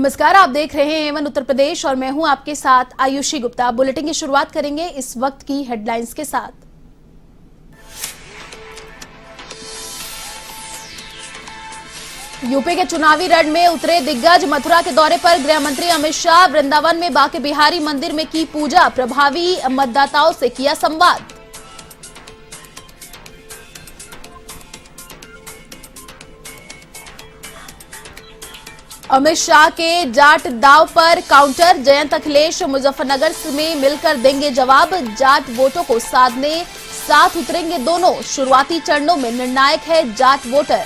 नमस्कार, आप देख रहे हैं एवन उत्तर प्रदेश और मैं हूं आपके साथ आयुषी गुप्ता। बुलेटिन की शुरुआत करेंगे इस वक्त की हेडलाइंस के साथ। यूपी के चुनावी रण में उतरे दिग्गज। मथुरा के दौरे पर गृह मंत्री अमित शाह। वृंदावन में बांके बिहारी मंदिर में की पूजा। प्रभावी मतदाताओं से किया संवाद। अमित शाह के जाट दाव पर काउंटर। जयंत अखिलेश मुजफ्फरनगर में मिलकर देंगे जवाब। जाट वोटों को साधने साथ उतरेंगे दोनों। शुरुआती चरणों में निर्णायक है जाट वोटर।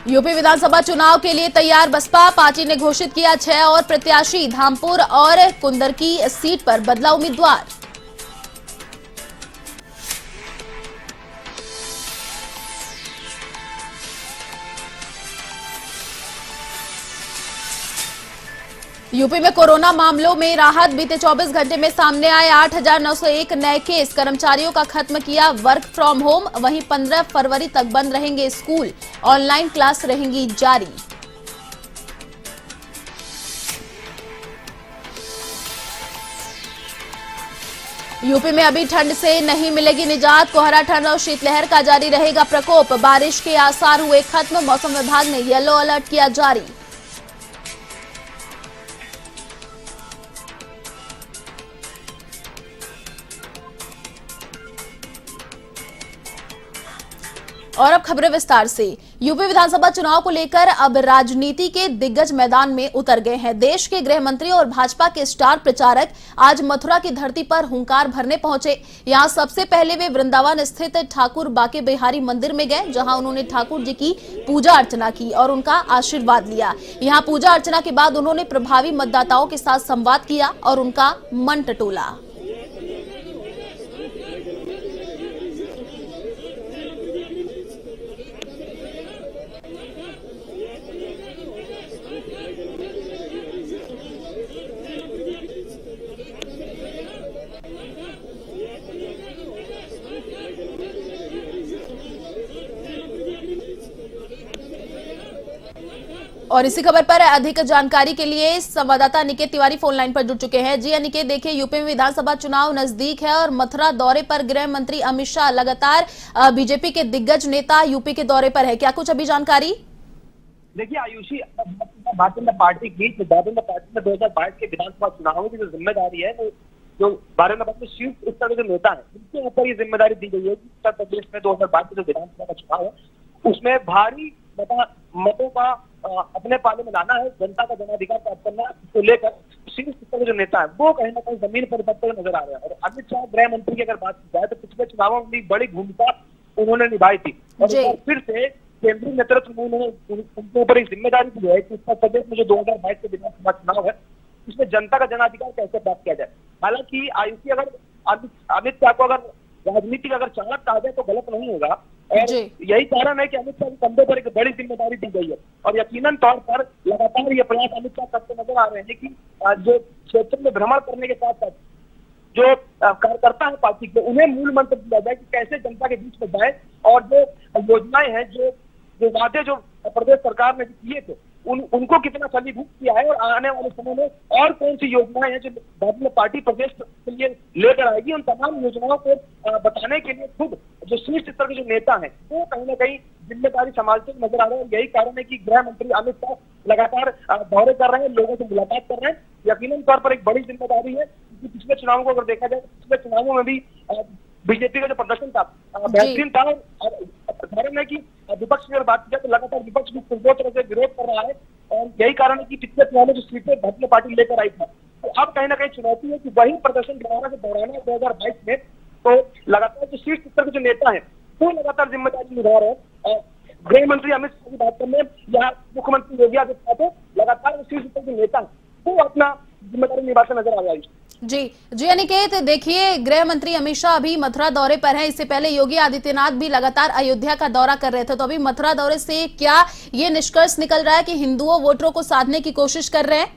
यूपी विधानसभा चुनाव के लिए तैयार बसपा। पार्टी ने घोषित किया 6 और प्रत्याशी। धामपुर और कुंदरकी सीट पर बदला उम्मीदवार। यूपी में कोरोना मामलों में राहत। बीते 24 घंटे में सामने आए 8,901 नए केस। कर्मचारियों का खत्म किया वर्क फ्रॉम होम। वहीं 15 फरवरी तक बंद रहेंगे स्कूल। ऑनलाइन क्लास रहेंगी जारी। यूपी में अभी ठंड से नहीं मिलेगी निजात। कोहरा ठंड और शीतलहर का जारी रहेगा प्रकोप। बारिश के आसार हुए खत्म। मौसम विभाग ने येलो अलर्ट किया जारी। और अब खबरें विस्तार से। यूपी विधानसभा चुनाव को लेकर अब राजनीति के दिग्गज मैदान में उतर गए हैं। देश के गृह मंत्री और भाजपा के स्टार प्रचारक आज मथुरा की धरती पर हुंकार भरने पहुंचे। यहां सबसे पहले वे वृंदावन स्थित ठाकुर बांके बिहारी मंदिर में गए, जहां उन्होंने ठाकुर जी की पूजा अर्चना की और उनका आशीर्वाद लिया। यहां पूजा अर्चना के बाद उन्होंने प्रभावी मतदाताओं के साथ संवाद किया और उनका मन टटोला। और इसी खबर पर अधिक जानकारी के लिए संवाददाता निकेत तिवारी फोन लाइन पर जुड़ चुके हैं। जी निकेत, देखिए यूपी में विधानसभा चुनाव नजदीक है और मथुरा दौरे पर गृह मंत्री अमित शाह लगातार बीजेपी के दिग्गज नेता यूपी के दौरे पर है। क्या कुछ अभी जानकारी? देखिए आयुषी, भारतीय जनता पार्टी की 2022 के विधानसभा चुनावों की जो जिम्मेदारी है वो जो भारतीय जनता पार्टी शीर्ष स्तर के जो नेता है उनके ऊपर ये जिम्मेदारी दी गई है कि उत्तर प्रदेश में 2022 के जो विधानसभा का चुनाव है उसमें भारी मतों का अपने पाले में लाना है, जनता का जनाधिकार प्राप्त करना है। इसको लेकर शीर्ष स्तर के जो नेता है वो कहीं ना कहीं जमीन पर उतरते हुए नजर आ रहे हैं। और अमित शाह गृह मंत्री की अगर बात की जाए तो पिछले चुनावों में भी बड़ी भूमिका उन्होंने निभाई थी और फिर से केंद्रीय नेतृत्व में उन्होंने उनके ऊपर एक जिम्मेदारी दी है कि उत्तर प्रदेश में जो 2022 के विधानसभा चुनाव है उसमें जनता का जनाधिकार कैसे प्राप्त किया जाए। हालांकि आयुषी, अगर अमित शाह को अगर राजनीति का अगर चालक कहा जाए तो गलत नहीं होगा और यही कारण है कि अमित शाह के कंधे पर एक बड़ी जिम्मेदारी दी गई है और यकीनन तौर पर लगातार ये प्रयास अमित शाह करते नजर आ रहे हैं कि जो क्षेत्र में भ्रमण करने के साथ साथ जो कार्यकर्ता है पार्टी के उन्हें मूल मंत्र दिया जाए कि कैसे जनता के बीच में जाए और जो योजनाएं हैं, जो वादे जो प्रदेश सरकार ने किए थे उनको कितना फलीभूत किया है और आने वाले समय में और कौन सी योजनाएं हैं जो भारतीय पार्टी प्रदेश के लिए लेकर आएगी। उन तमाम योजनाओं को बताने के लिए खुद जो शीर्ष स्तर के जो नेता हैं वो कहीं ना कहीं जिम्मेदारी संभालते नजर आ रहे हैं। यही कारण है कि गृह मंत्री अमित शाह लगातार दौरे कर रहे हैं, लोगों से मुलाकात कर रहे हैं। यकीनन तौर पर एक बड़ी जिम्मेदारी है क्योंकि पिछले चुनावों को अगर देखा जाए तो पिछले चुनावों में भी बीजेपी का जो प्रदर्शन था बेहतरीन था और कारण है कि विपक्ष की अगर बात की जाए तो लगातार विपक्ष भी पूरी तरह से विरोध कर रहा है और यही कारण है कि पिछले चुनाव में जो सीटें भारतीय पार्टी लेकर आई थी तो अब कहीं ना कहीं चुनौती है कि वही प्रदर्शन दोबारा से दोहराना है 2022 में। तो लगातार जो शीर्ष स्तर के जो नेता है वो लगातार जिम्मेदारी निभा रहे हैं। गृह मंत्री अमित शाह की बात करने या मुख्यमंत्री योगी आदित्यनाथ लगातार शीर्ष स्तर के नेता है वो अपना जिम्मेदारी निभाते नजर आ रहा है। जी अनिकेत, देखिए गृह मंत्री अमित शाह अभी मथुरा दौरे पर हैं। इससे पहले योगी आदित्यनाथ भी लगातार अयोध्या का दौरा कर रहे थे, तो अभी मथुरा दौरे से क्या ये निष्कर्ष निकल रहा है कि हिंदुओं वोटरों को साधने की कोशिश कर रहे हैं?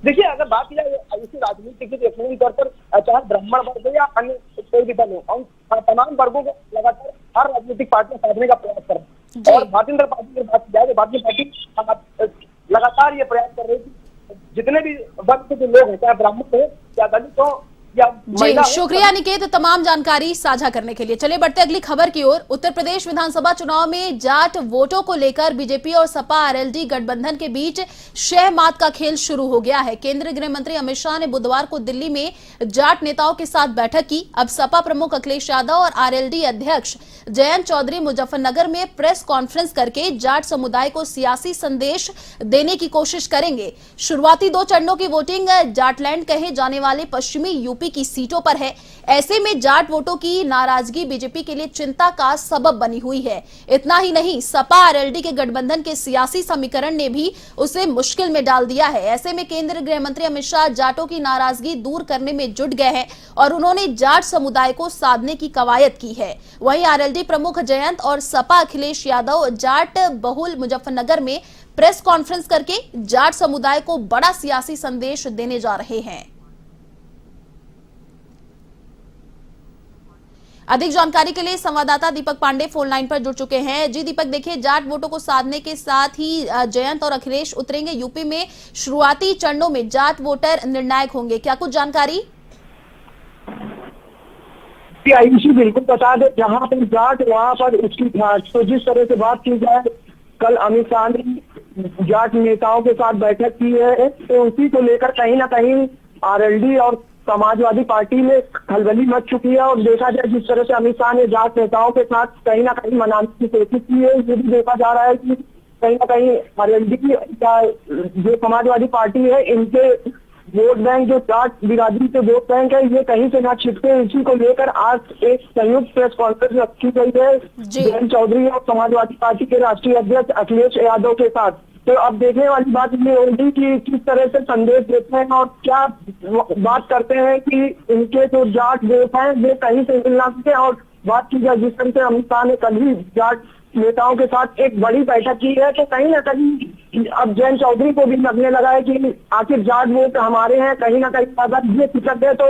देखिए, अगर बात की जाए राजनीति की तो यकीनी तौर पर चाहे ब्राह्मण वर्ग या अन्य कोई भी दल हो, हम तमाम वर्गों को लगातार हर राजनीतिक पार्टी साधने का प्रयास कर रहे जी। हैं। और भारतीय जनता पार्टी की बात की जाए तो भारतीय पार्टी लगातार ये प्रयास कर रही है कि जितने भी वर्ग के जो लोग हैं, चाहे ब्राह्मण हो या दलित हो या महिला जी हो, शुक्रिया निकेत तमाम जानकारी साझा करने के लिए। चलिए बढ़ते अगली खबर की ओर। उत्तर प्रदेश विधानसभा चुनाव में जाट वोटों को लेकर बीजेपी और सपा आरएलडी गठबंधन के बीच शह मात का खेल शुरू हो गया है। केंद्रीय गृह मंत्री अमित शाह ने बुधवार को दिल्ली में जाट नेताओं के साथ बैठक की। अब सपा प्रमुख अखिलेश यादव और आरएलडी अध्यक्ष जयंत चौधरी मुजफ्फरनगर में प्रेस कॉन्फ्रेंस करके जाट समुदाय को सियासी संदेश देने की कोशिश करेंगे। शुरुआती 2 चरणों की वोटिंग जाटलैंड कहे जाने वाले पश्चिमी यूपी की सीटों पर है। ऐसे में जाट वोटों की नाराजगी बीजेपी के लिए चिंता का सबब बनी हुई है। इतना ही नहीं, सपा आरएलडी के गठबंधन के सियासी समीकरण ने भी उसे मुश्किल में डाल दिया है। ऐसे में केंद्रीय गृह मंत्री अमित शाह जाटों की नाराजगी दूर करने में जुट गए हैं और उन्होंने जाट समुदाय को साधने की कवायद की है। वहीं आरएलडी प्रमुख जयंत और सपा अखिलेश यादव जाट बहुल मुजफ्फरनगर में प्रेस कॉन्फ्रेंस करके जाट समुदाय को बड़ा सियासी संदेश देने जा रहे हैं। अधिक जानकारी के लिए संवाददाता दीपक पांडे फोन लाइन पर जुड़ चुके हैं। जी दीपक, देखिए जाट वोटों को साधने के साथ ही जयंत और अखिलेश उतरेंगे यूपी में। शुरुआती चरणों में जाट वोटर निर्णायक होंगे, क्या कुछ जानकारी? आयुषी बिल्कुल बता दे, जहां पर जाट वहां पर उसकी जांच। तो जिस तरह से बात की जाए, कल अमित शाह ने जाट नेताओं के साथ बैठक की है, तो उसी को लेकर कहीं ना कहीं आरएलडी और समाजवादी पार्टी में खलबली मच चुकी है। और देखा जाए जिस तरह से अमित शाह ने जाट नेताओं के साथ कहीं ना कहीं मनाने की कोशिश की है, ये भी देखा जा रहा है कि कहीं ना कहीं आरएलडी या जो समाजवादी पार्टी है, इनके वोट बैंक, जो जाट बिरादरी के वोट बैंक है, ये कहीं से ना छिपके। इसी को लेकर आज एक संयुक्त प्रेस कॉन्फ्रेंस रखी गई है जयंत चौधरी और समाजवादी पार्टी के राष्ट्रीय अध्यक्ष अखिलेश यादव के साथ। तो अब देखने वाली बात ये होगी कि किस तरह से संदेश देते हैं और क्या बात करते हैं कि इनके जो जाट वोट हैं वे कहीं से मिल ना सके। और बात की जाए जिस तरह से अमित शाह ने कल ही जाट नेताओं के साथ एक बड़ी बैठक की है, तो कहीं ना कहीं अब जयंत चौधरी को भी लगने लगा है कि आखिर जाट वोट हमारे हैं। कहीं ना कहीं अगर ये टिकट है तो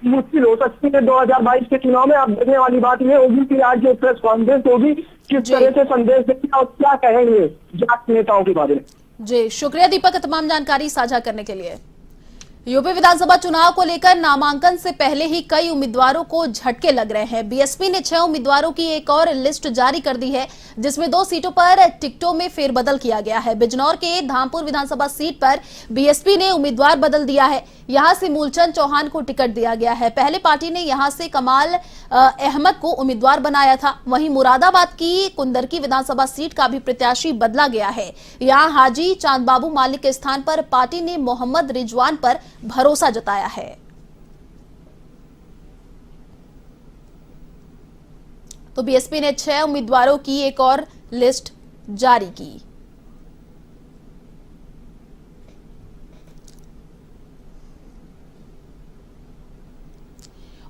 मुश्किल हो सकती है 2022 के चुनाव में। अब देखने वाली बात ये होगी कि आज जो प्रेस कॉन्फ्रेंस होगी किस तरह से संदेश देंगे और क्या कहेंगे जाट नेताओं के बारे में। जी शुक्रिया दीपक तमाम जानकारी साझा करने के लिए। यूपी विधानसभा चुनाव को लेकर नामांकन से पहले ही कई उम्मीदवारों को झटके लग रहे हैं। बीएसपी ने 6 उम्मीदवारों की एक और लिस्ट जारी कर दी है, जिसमें 2 सीटों पर टिकटों में फेरबदल किया गया है। बिजनौर के धामपुर विधानसभा सीट पर बीएसपी ने उम्मीदवार बदल दिया है। यहां से मूलचंद चौहान को टिकट दिया गया है। पहले पार्टी ने यहां से कमाल अहमद को उम्मीदवार बनाया था। वहीं मुरादाबाद की कुंदरकी विधानसभा सीट का भी प्रत्याशी बदला गया है। यहां हाजी चांदबाबू मालिक के स्थान पर पार्टी ने मोहम्मद रिजवान पर भरोसा जताया है। तो बीएसपी ने 6 उम्मीदवारों की एक और लिस्ट जारी की।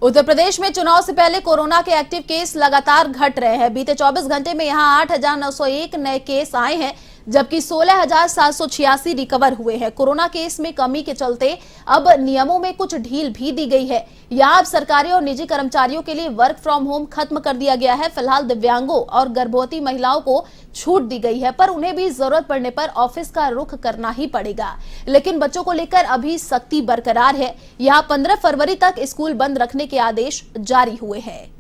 उत्तर प्रदेश में चुनाव से पहले कोरोना के एक्टिव केस लगातार घट रहे हैं। बीते 24 घंटे में यहां 8,901 नए केस आए हैं, जबकि 16,786 रिकवर हुए हैं। कोरोना केस में कमी के चलते अब नियमों में कुछ ढील भी दी गई है। यहां अब सरकारी और निजी कर्मचारियों के लिए वर्क फ्रॉम होम खत्म कर दिया गया है। फिलहाल दिव्यांगों और गर्भवती महिलाओं को छूट दी गई है, पर उन्हें भी जरूरत पड़ने पर ऑफिस का रुख करना ही पड़ेगा। लेकिन बच्चों को लेकर अभी सख्ती बरकरार है। यहां 15 फरवरी तक स्कूल बंद रखने के आदेश जारी हुए हैं।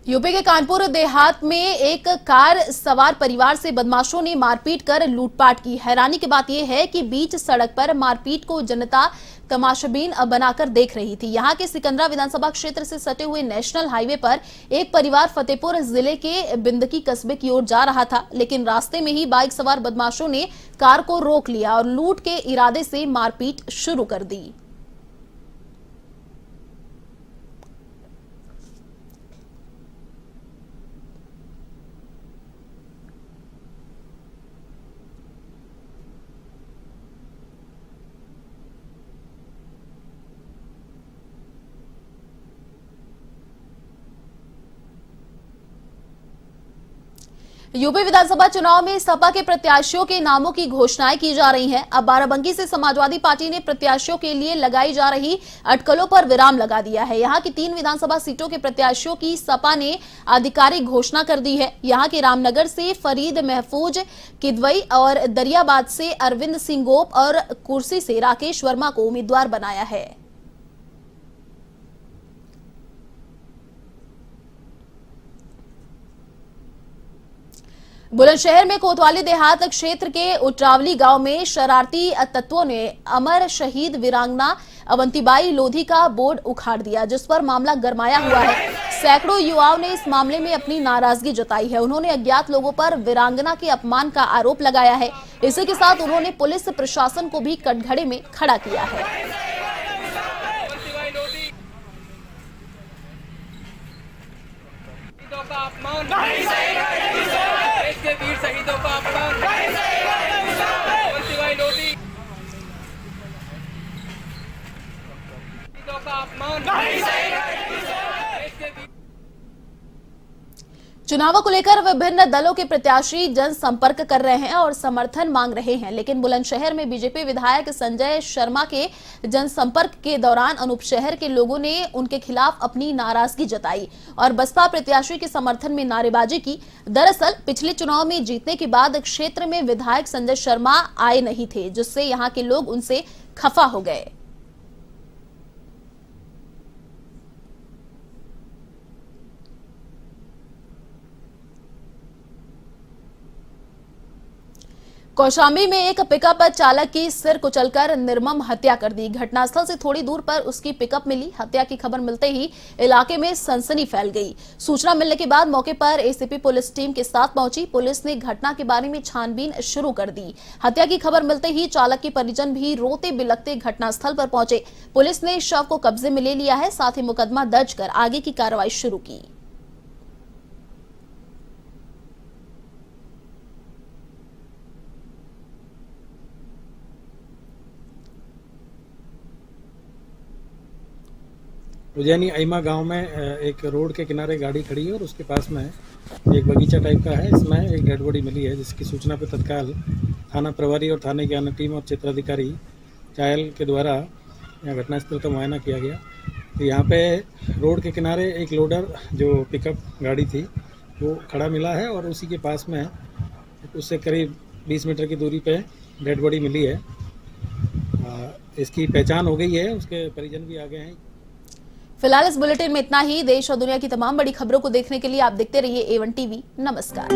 यूपी के कानपुर देहात में एक कार सवार परिवार से बदमाशों ने मारपीट कर लूटपाट की। हैरानी की बात यह है कि बीच सड़क पर मारपीट को जनता तमाशाबीन बनाकर देख रही थी। यहां के सिकंदरा विधानसभा क्षेत्र से सटे हुए नेशनल हाईवे पर एक परिवार फतेहपुर जिले के बिंदकी कस्बे की ओर जा रहा था, लेकिन रास्ते में ही बाइक सवार बदमाशों ने कार को रोक लिया और लूट के इरादे से मारपीट शुरू कर दी। यूपी विधानसभा चुनाव में सपा के प्रत्याशियों के नामों की घोषणाएं की जा रही हैं। अब बाराबंकी से समाजवादी पार्टी ने प्रत्याशियों के लिए लगाई जा रही अटकलों पर विराम लगा दिया है। यहां की 3 विधानसभा सीटों के प्रत्याशियों की सपा ने आधिकारिक घोषणा कर दी है। यहां के रामनगर से फरीद महफूज किदवई और दरियाबाद से अरविंद सिंह गोप और कुर्सी से राकेश वर्मा को उम्मीदवार बनाया है। बुलंदशहर में कोतवाली देहात क्षेत्र के उटरावली गांव में शरारती तत्वों ने अमर शहीद वीरांगना अवंतीबाई लोधी का बोर्ड उखाड़ दिया, जिस पर मामला गरमाया हुआ है। सैकड़ों युवाओं ने इस मामले में अपनी नाराजगी जताई है। उन्होंने अज्ञात लोगों पर वीरांगना के अपमान का आरोप लगाया है। इसी के साथ उन्होंने पुलिस प्रशासन को भी कटघरे में खड़ा किया है। के वीर शहीदों का अपमान अवंतीबाई लोधी शहीदों का अपमान। चुनावों को लेकर विभिन्न दलों के प्रत्याशी जनसंपर्क कर रहे हैं और समर्थन मांग रहे हैं, लेकिन बुलंदशहर में बीजेपी विधायक संजय शर्मा के जनसंपर्क के दौरान अनूप शहर के लोगों ने उनके खिलाफ अपनी नाराजगी जताई और बसपा प्रत्याशी के समर्थन में नारेबाजी की। दरअसल पिछले चुनाव में जीतने के बाद क्षेत्र में विधायक संजय शर्मा आए नहीं थे, जिससे यहाँ के लोग उनसे खफा हो गए। कौशाम्बी में एक पिकअप चालक की सिर कुचलकर निर्मम हत्या कर दी। घटनास्थल से थोड़ी दूर पर उसकी पिकअप मिली। हत्या की खबर मिलते ही इलाके में सनसनी फैल गई। सूचना मिलने के बाद मौके पर एसीपी पुलिस टीम के साथ पहुंची। पुलिस ने घटना के बारे में छानबीन शुरू कर दी। हत्या की खबर मिलते ही चालक के परिजन भी रोते बिलखते घटनास्थल पर पहुंचे। पुलिस ने शव को कब्जे में ले लिया है, साथ ही मुकदमा दर्ज कर आगे की कार्रवाई शुरू की। उज्जैनी अइमा गांव में एक रोड के किनारे गाड़ी खड़ी है और उसके पास में एक बगीचा टाइप का है। इसमें एक डेड बॉडी मिली है, जिसकी सूचना पर तत्काल थाना प्रभारी और थाने की अन्य टीम और क्षेत्राधिकारी चायल के द्वारा यहाँ घटनास्थल का मुआयना किया गया। तो यहाँ पे रोड के किनारे एक लोडर जो पिकअप गाड़ी थी वो खड़ा मिला है और उसी के पास में उससे करीब 20 मीटर की दूरी पे डेड बॉडी मिली है। इसकी पहचान हो गई है, उसके परिजन भी आ गए हैं। फिलहाल इस बुलेटिन में इतना ही। देश और दुनिया की तमाम बड़ी खबरों को देखने के लिए आप देखते रहिए A1 टीवी। नमस्कार।